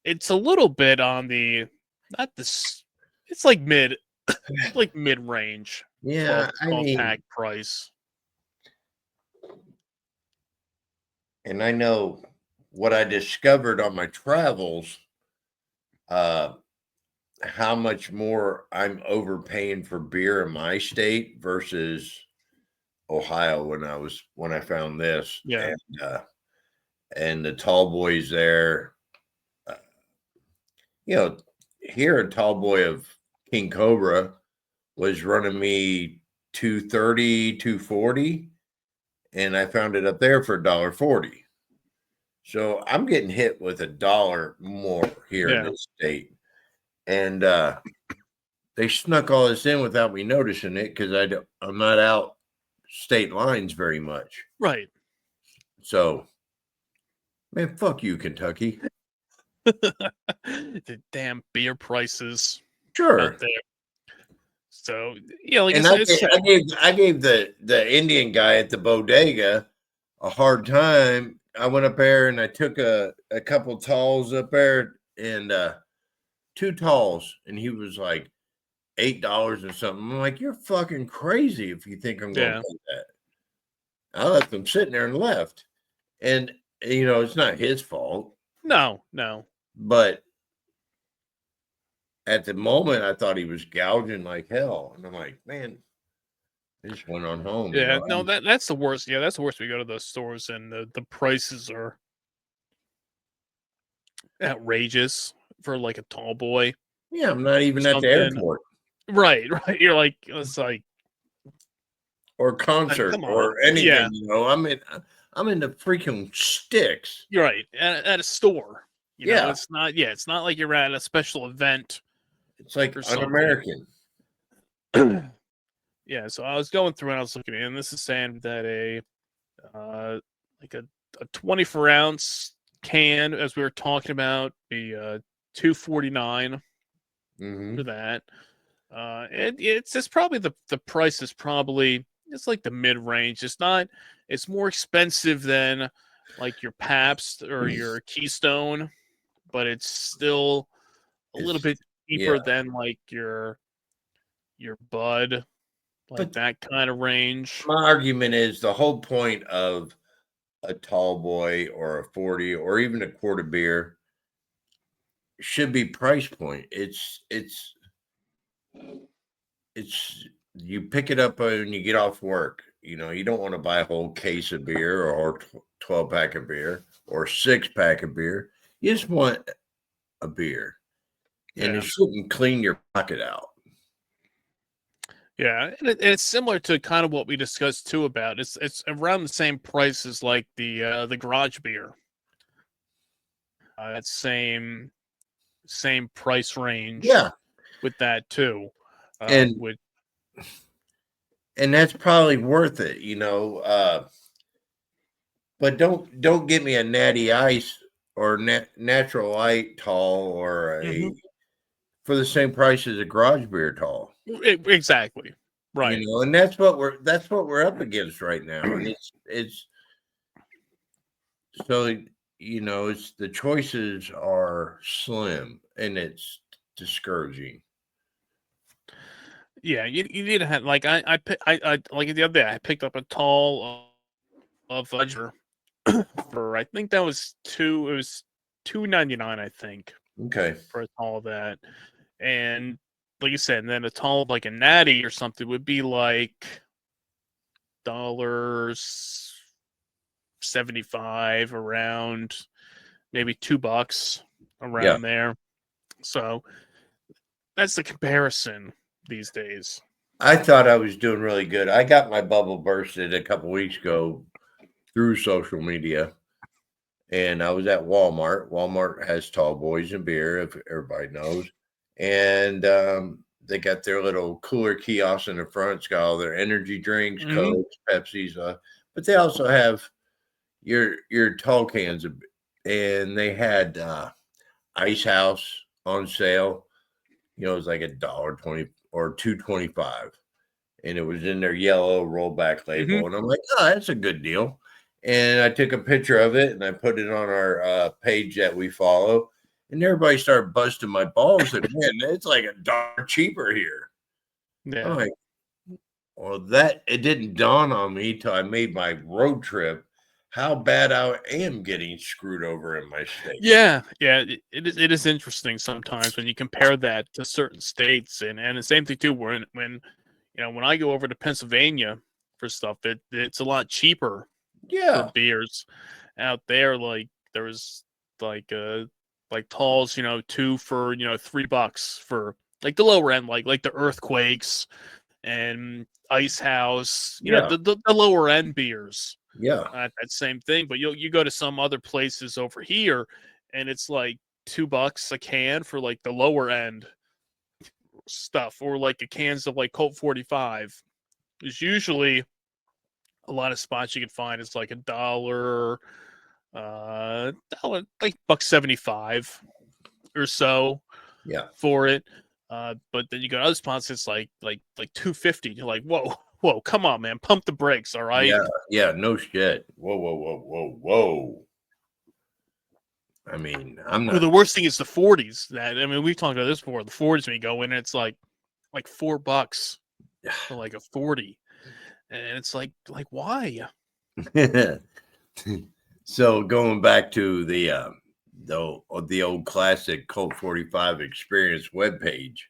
it's a little bit on the not this. It's like mid range. Yeah, I 12 mean, pack price. and I know what I discovered on my travels, how much more I'm overpaying for beer in my state versus Ohio when I found this. Yeah. And the tall boys there, uh, here a tall boy of King Cobra was running me 230, 240, and I found it up there for $1.40. So I'm getting hit with $1 more here in Yeah. this state. and they snuck all this in without me noticing it because I'm not out state lines very much. Right. So, man, fuck you, Kentucky. The damn beer prices Sure. out there. So yeah, like And I said, I gave the Indian guy at the bodega a hard time. I went up there and I took a couple talls up there and 2 talls, and he was like $8 or something. I'm like, you're fucking crazy if you think I'm going to Yeah. pay that. I left them sitting there and left, and it's not his fault, no. but at the moment I thought he was gouging like hell, and I'm like, man, I just went on home. Yeah, no, that's the worst. Yeah, that's the worst. We go to those stores and the prices are outrageous for like a tall boy. Yeah, I'm not even at the Something. airport Right. You're like, it's like, or concert come on. or anything. Yeah. I'm in the freaking sticks. You're right. At a store. You know, Yeah. it's not. Yeah, it's not like you're at a special event. It's like or something. un-American. Yeah. So I was going through and I was looking at it, and this is saying that a 24-ounce can, as we were talking about, be $2.49 Mhm. for that. It's probably the price is probably, it's like the mid range. It's more expensive than like your Pabst or your Keystone, but it's still a little bit cheaper than like your Bud, like But that kind of range. my argument is the whole point of a tall boy or a 40 or even a quart of beer should be price point. It's you pick it up when you get off work. You don't want to buy a whole case of beer or 12-pack of beer or 6-pack of beer. You just want a beer, and it shouldn't clean your pocket out. Yeah, and it's similar to kind of what we discussed too about it's around the same price as like the garage beer. That same price range. Yeah, with that too, and with that's probably worth it, but don't get me a natty ice or natural light tall or for the same price as a garage beer tall. Exactly. Right. And that's what we're up against right now. And it's so it's the choices are slim and it's discouraging. Yeah, you need to have like I like the other day I picked up a tall of Fudger for I think that was $2.99 I think. Okay. For a tall of that. And like you said, and then a tall of like a natty or something would be like $1.75 around, maybe $2 around there. So that's the comparison these days. I thought I was doing really good. I got my bubble bursted a couple weeks ago through social media, and I was at Walmart. Walmart has tall boys and beer, if everybody knows, and they got their little cooler kiosk in the front. It's got all their energy drinks, Cokes, Pepsis, but they also have your tall cans and they had Ice House on sale. It was like $1.20 or $2.25, and it was in their yellow rollback label. And I'm like, oh, that's a good deal. And I took a picture of it and I put it on our page that we follow. And everybody started busting my balls. And man, it's like $1 cheaper here. Yeah. I'm like, well, it didn't dawn on me till I made my road trip how bad I am getting screwed over in my state. Yeah. It is interesting sometimes when you compare that to certain states, and the same thing too. When I go over to Pennsylvania for stuff, it's a lot cheaper. For beers out there. Like there's like talls, 2 for $3 for like the lower end, like the Earthquakes and Ice House, the lower end beers. Yeah. That same thing. But you go to some other places over here and it's like $2 a can for like the lower end stuff, or like the cans of like Colt 45. There's usually a lot of spots you can find. It's like $1, like $1.75 or so Yeah. for it. But then you go to other spots, it's like $2.50. You're like, whoa, come on, man, pump the brakes, all right? Yeah, no shit. Whoa. I mean, I'm Well, not. the worst thing is the 40s. We've talked about this before. The 40s, when you go in, it's like $4 for like a 40, and it's like why? So going back to the old classic Colt 45 Experience webpage,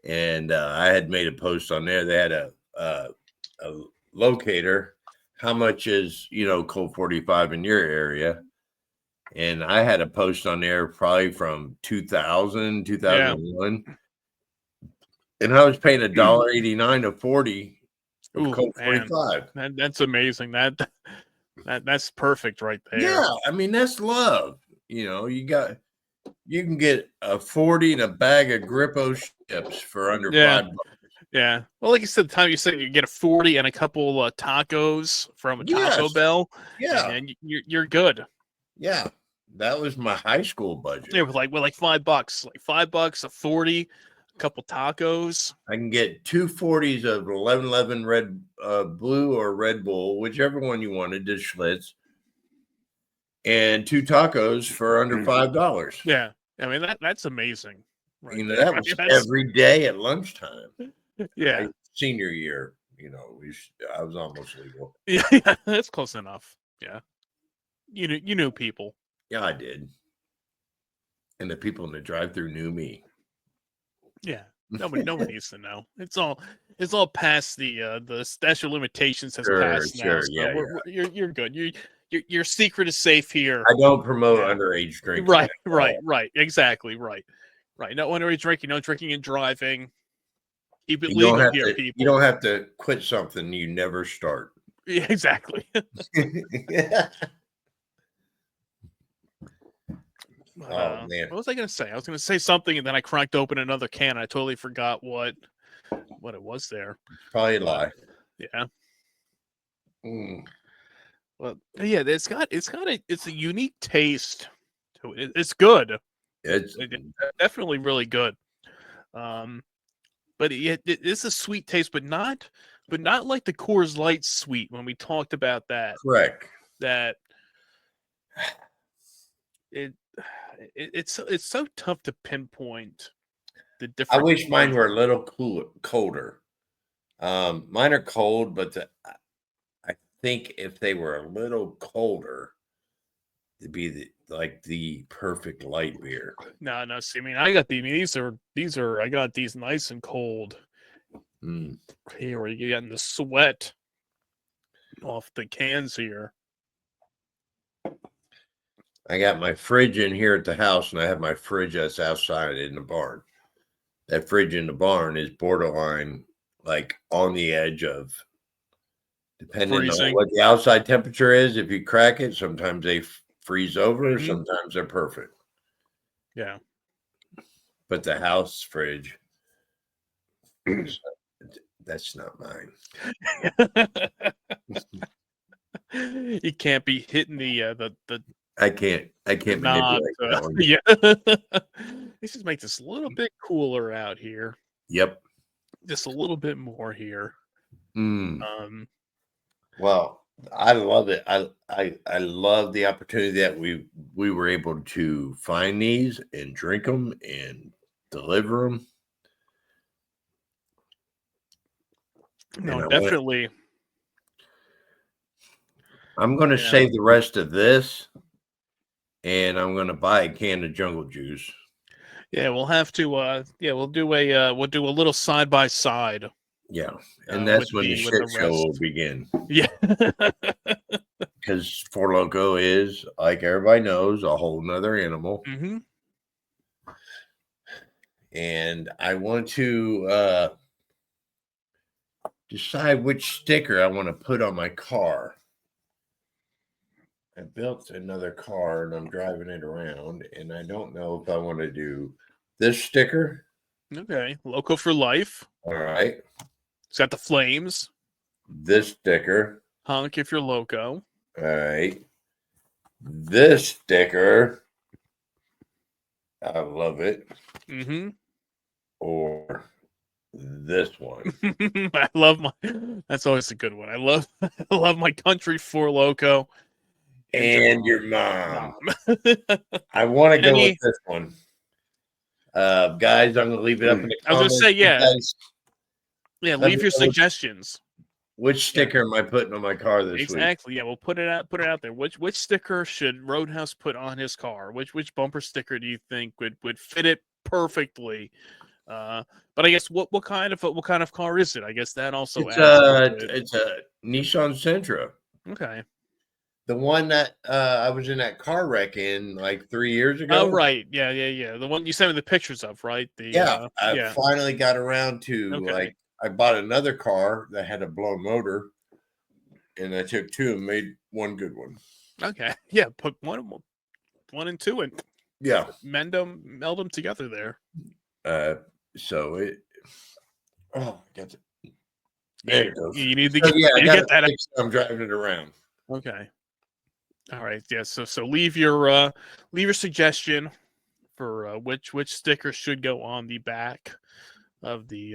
and I had made a post on there. They had a locator. How much is Colt 45 in your area? And I had a post on there probably from 2000, 2001. And I was paying $1.89 to 40 of Ooh, Colt man, 45. that's amazing. That's perfect right there. Yeah, I mean, that's love. You can get a 40 and a bag of Grippo chips for under $5. Yeah. Well, like you said, the time you said you get a 40 and a couple tacos from a Taco Yes. Bell, Yeah. and you're good. Yeah. That was my high school budget. Yeah, with like $5, like $5, a 40, a couple tacos. I can get 2 40s of 1111 Red Blue or Red Bull, whichever one you wanted, the Schlitz, and 2 tacos for under $5. Yeah. I mean, that's amazing. Right there. That was every day at lunchtime. Yeah. My senior year, I was almost legal. Yeah, that's close enough. Yeah. You knew people. Yeah, I did. And the people in the drive-through knew me. Yeah. Nobody needs to know. It's all past the statute of limitations has passed now. Sure, So yeah. You're good. Your secret is safe here. I don't promote underage drinking. Right. Exactly. Right. No underage drinking, no drinking and driving. Keep it legal here, people. You don't have to quit something you never start. Yeah, exactly. Oh man, what was I going to say? I was going to say something, and then I cracked open another can. I totally forgot what it was there. Probably a lie. Yeah. Mm. Well, yeah, it's a unique taste to it. It's good. It's definitely really good. But it is a sweet taste, but not like the Coors Light sweet when we talked about that. correct. That it's so tough to pinpoint the different. I wish mine were a little colder. Mine are cold, but I think if they were a little colder, it'd be the perfect light beer. No. See, I mean, I got these are I got these nice and cold. Here, where you're getting the sweat off the cans here. I got my fridge in here at the house, and I have my fridge that's outside in the barn. That fridge in the barn is borderline, like on the edge of, depending freezing. on what the outside temperature is. If you crack it, sometimes they freeze over. Sometimes they're perfect. Yeah. But the house fridge, that's not mine. You can't be hitting the I can't manipulate that one. Yeah. Let's just make this a little bit cooler out here. Yep. Just a little bit more here. Well, I love it. I love the opportunity that we were able to find these and drink them and deliver them. No, definitely. I'm going to save the rest of this, and I'm going to buy a can of Jungle Juice. Yeah, we'll have to. We'll do a little side by side. Yeah, and that's when the shit show will begin. Yeah, because Four Loko is, like everybody knows, a whole nother animal. And I want to decide which sticker I want to put on my car. I built another car and I'm driving it around, and I don't know if I want to do this sticker. Okay, Loco for life. All right. It's got the flames. This sticker. Honk if you're loco. All right. This sticker. I love it. Mm-hmm. Or this one. I love my. That's always a good one. I love my country for loco. And your mom. Mom. I want to go with Any- this one. Guys, I'm going to leave it up in the I was comments. gonna say, yeah. Guys, Yeah, let leave me your know suggestions. which sticker am I putting on my car this week? Exactly. Yeah, we'll put it out there. Which sticker should Roadhouse put on his car? Which bumper sticker do you think would fit it perfectly? But I guess what kind of car is it? I guess that also adds. It's a Nissan Sentra. Okay. The one that I was in that car wreck in like 3 years ago. Oh right. Yeah. The one you sent me the pictures of, right? I finally got around to Okay. I bought another car that had a blown motor, and I took two and made one good one. Okay. Yeah. Put one and two and Yeah. meld them together there. So it. Oh, got it. There it goes. You need to So, get, I you got get that. I'm driving it around. Okay. All right. Yeah. So leave your suggestion for which sticker should go on the back of the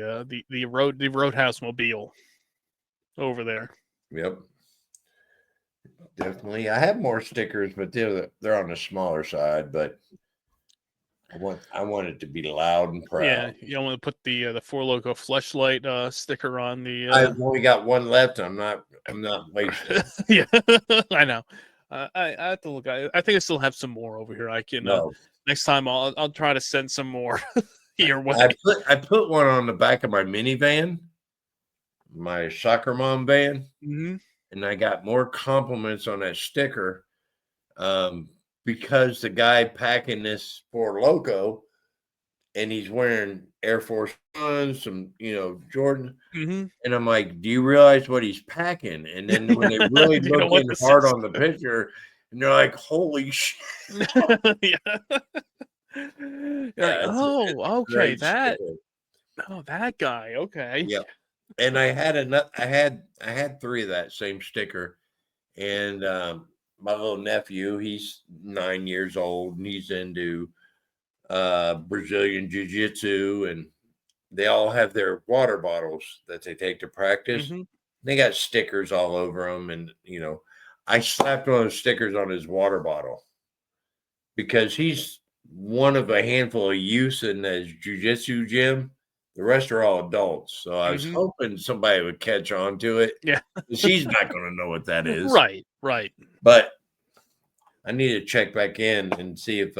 Roadhouse mobile over there. Yep. Definitely. I have more stickers, but they're on the smaller side. But I want it to be loud and proud. Yeah, you don't want to put the Four Loko fleshlight sticker on the. I've only got one left. I'm not wasting. Yeah, I know. I have to look. I think I still have some more over here. I can next time I'll try to send some more your way. I put one on the back of my minivan, my soccer mom van, and I got more compliments on that sticker because the guy packing this for Loco, and he's wearing Air Force Ones, some Jordan, and I'm like, do you realize what he's packing? And then when they really look in hard on the picture, and they're like, holy shit. Yeah. Yeah, okay, that. sticker. Oh, that guy. Okay. Yep. And I had three of that same sticker, and my little nephew, he's 9 years old, and he's into Brazilian jiu-jitsu, and they all have their water bottles that they take to practice. They got stickers all over them, and I slapped one of those stickers on his water bottle because he's one of a handful of youths in his jiu-jitsu gym. The rest are all adults. So I was hoping somebody would catch on to it. Yeah. She's not going to know what that is. Right. But I need to check back in and see if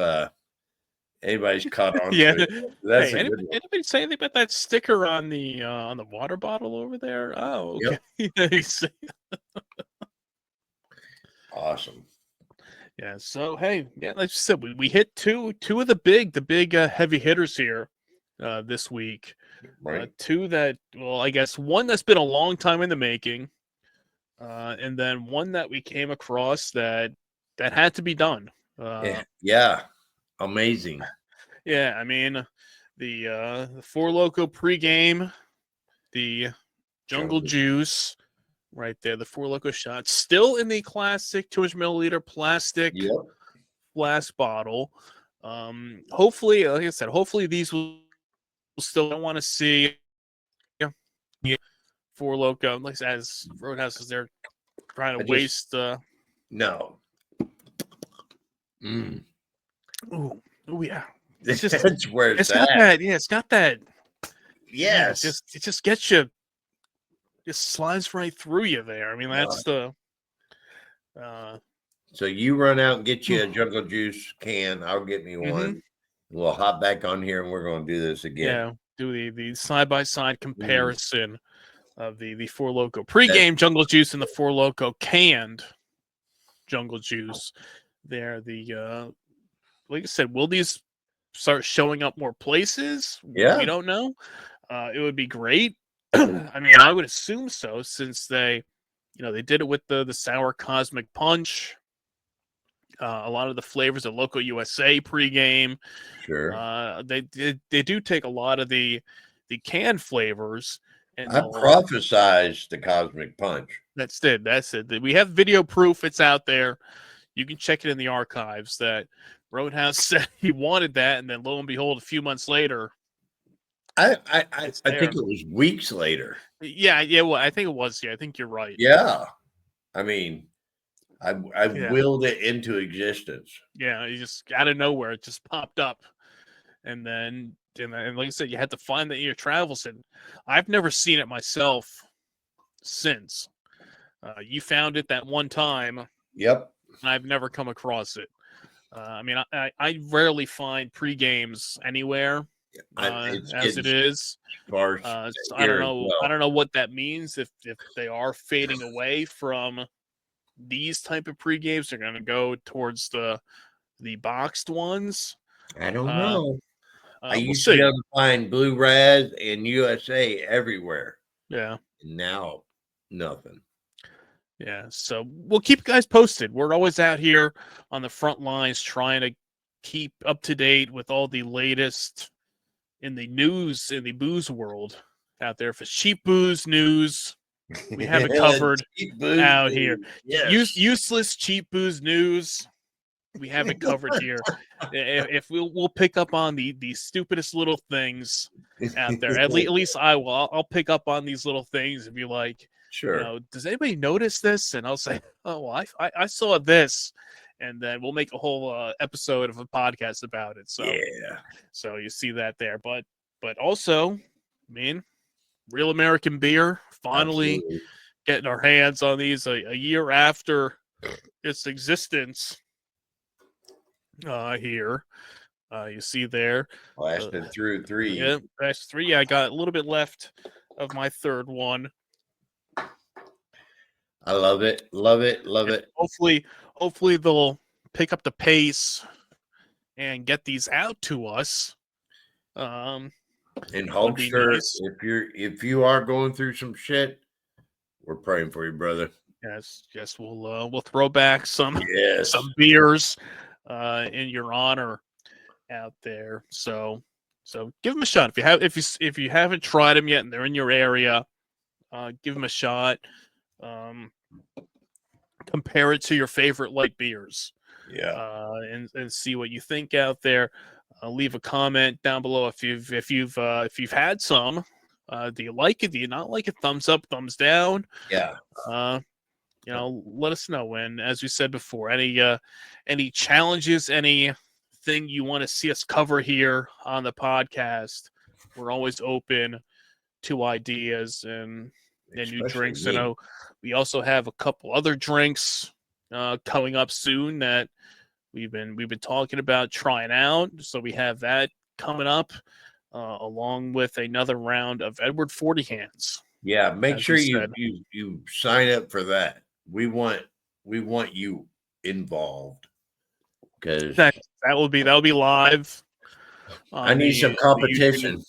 anybody's caught on to it. That's a good one. Anybody say anything about that sticker on the water bottle over there? Oh, okay. Yep. Awesome. Yeah. So hey, like you said, we hit two of the big heavy hitters here this week. Right. Two that, well, I guess one that's been a long time in the making, and then one that we came across that had to be done. Yeah. Amazing. Yeah, I mean, the Four Loko pregame, the Jungle Juice, right there, the Four Loko shot, still in the classic 200 milliliter plastic glass bottle. Hopefully, like I said, these will still. I don't want to see Four Loko, like as Roadhouse is there trying to waste. No. Oh yeah. It's just that's where it's got at. that. Yeah, it's got that. Yes. It just gets you. Just slides right through you there. I mean, that's the. So you run out and get you a Jungle Juice can. I'll get me one. We'll hop back on here and we're going to do this again. Yeah, do the side by side comparison of the Four Loko pregame Jungle Juice and the Four Loko canned Jungle Juice. There, like I said, will these start showing up more places? Yeah, we don't know. It would be great. I mean, I would assume so, since they did it with the sour cosmic punch. A lot of the flavors of Loko USA pregame. Sure. They do take a lot of the canned flavors, and I prophesized the Cosmic Punch. That's it. That's it. We have video proof. It's out there. You can check it in the archives that Roadhouse said he wanted that, and then lo and behold, a few months later, I there. think it was weeks later. Yeah. Well, I think it was. Yeah, I think you're right. Yeah. I mean, I Yeah. willed it into existence. Yeah, you just out of nowhere, it just popped up, and then and like I said, you had to find that in your travels, and I've never seen it myself since. You found it that one time. Yep. And I've never come across it. I mean, I rarely find pre-games anywhere as it is. So I don't know. I don't know what that means. If they are fading away from these type of pre-games, they're going to go towards the boxed ones. I don't know. I used to be able to find Blue Raz and USA everywhere. Yeah. And now, nothing. Yeah, so we'll keep you guys posted. We're always out here on the front lines trying to keep up to date with all the latest in the news in the booze world out there. If it's cheap booze news, we have it covered out here. Yes. Useless cheap booze news, we have it covered here. If we'll pick up on the stupidest little things out there. At least I will. I'll pick up on these little things and be like, sure. You know, does anybody notice this? And I'll say, oh, well, I saw this, and then we'll make a whole episode of a podcast about it. So yeah. So you see that there, but also, I mean, Real American Beer finally Absolutely. getting our hands on these a year after its existence. Here, you see there, Lasted through 3. Yeah, that's 3. I got a little bit left of my third one. I love it. Love it. Love And it. Hopefully they'll pick up the pace and get these out to us. And Hulkster, nice. if you are going through some shit, we're praying for you, brother. Yes, we'll throw back some beers in your honor out there. So give them a shot if you haven't tried them yet and they're in your area. Give them a shot. Compare it to your favorite light beers. Yeah. And see what you think out there. Leave a comment down below if you've had some. Do you like it? Do you not like it? Thumbs up, thumbs down. Yeah. You know, let us know. And as we said before, any challenges, anything you want to see us cover here on the podcast, we're always open to ideas and new drinks. I know we also have a couple other drinks coming up soon that we've been talking about trying out. So we have that coming up along with another round of Edward 40 Hands. Yeah, make sure you sign up for that. We want you involved because that'll be live. I need some competition.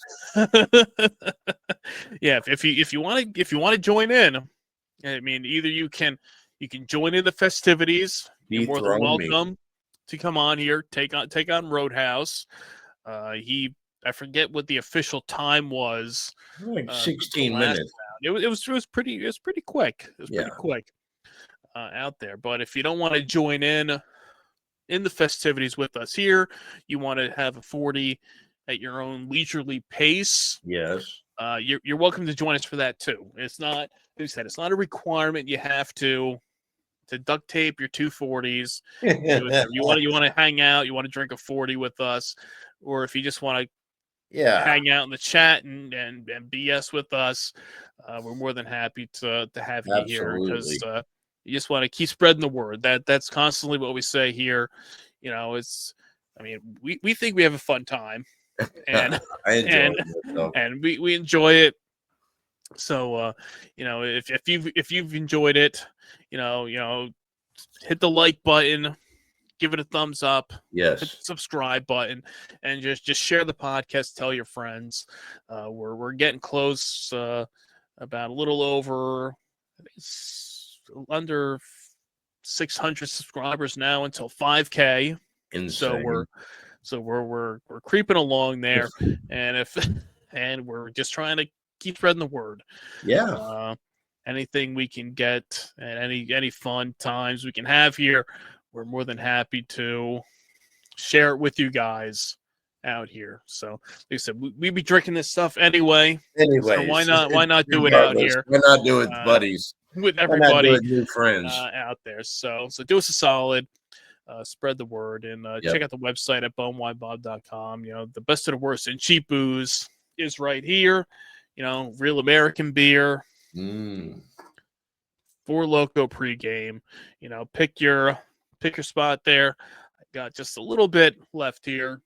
Yeah, if you want to join in, I mean, either you can join in the festivities. You're more than welcome to come on here, take on Roadhouse. I forget what the official time was. Like 16 minutes. It was pretty quick. It was pretty quick out there. But if you don't want to join in the festivities with us here, you want to have a 40 at your own leisurely pace. Yes. You're welcome to join us for that too. It's not, like I said, it's not a requirement. You have to duct tape your 240s. You want to hang out, you want to drink a 40 with us, or if you just want to hang out in the chat and BS with us, we're more than happy to have you here because you just want to keep spreading the word. That's constantly what we say here. You know, we think we have a fun time, and and we enjoy it. So you know, if you've enjoyed it, you know, hit the like button, give it a thumbs up, yes, hit the subscribe button, and just share the podcast. Tell your friends. We're getting close. About a little over, I think it's under 600 subscribers now until 5K. Insane. So we're creeping along there, and and we're just trying to keep spreading the word. Yeah. Anything we can get and any fun times we can have here, we're more than happy to share it with you guys out here. So, like I said, we be drinking this stuff anyway. Anyways, So why not do it out here? Why not do it, buddies? With Why not do everybody it, new friends? out there. So do us a solid. Spread the word and check out the website at bonewidebob.com. You know, the best of the worst and cheap booze is right here. You know, real American beer. For Loko pregame. You know, pick your spot there. I got just a little bit left here.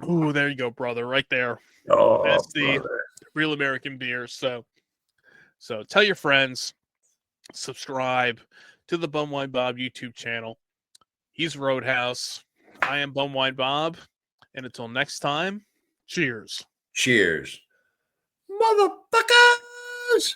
Ooh, there you go, brother, right there. Oh, that's the brother. real American beer. So tell your friends, subscribe to the Bumwine Bob YouTube channel. He's Roadhouse. I am Bumwine Bob. And until next time, cheers. Cheers. Motherfuckers!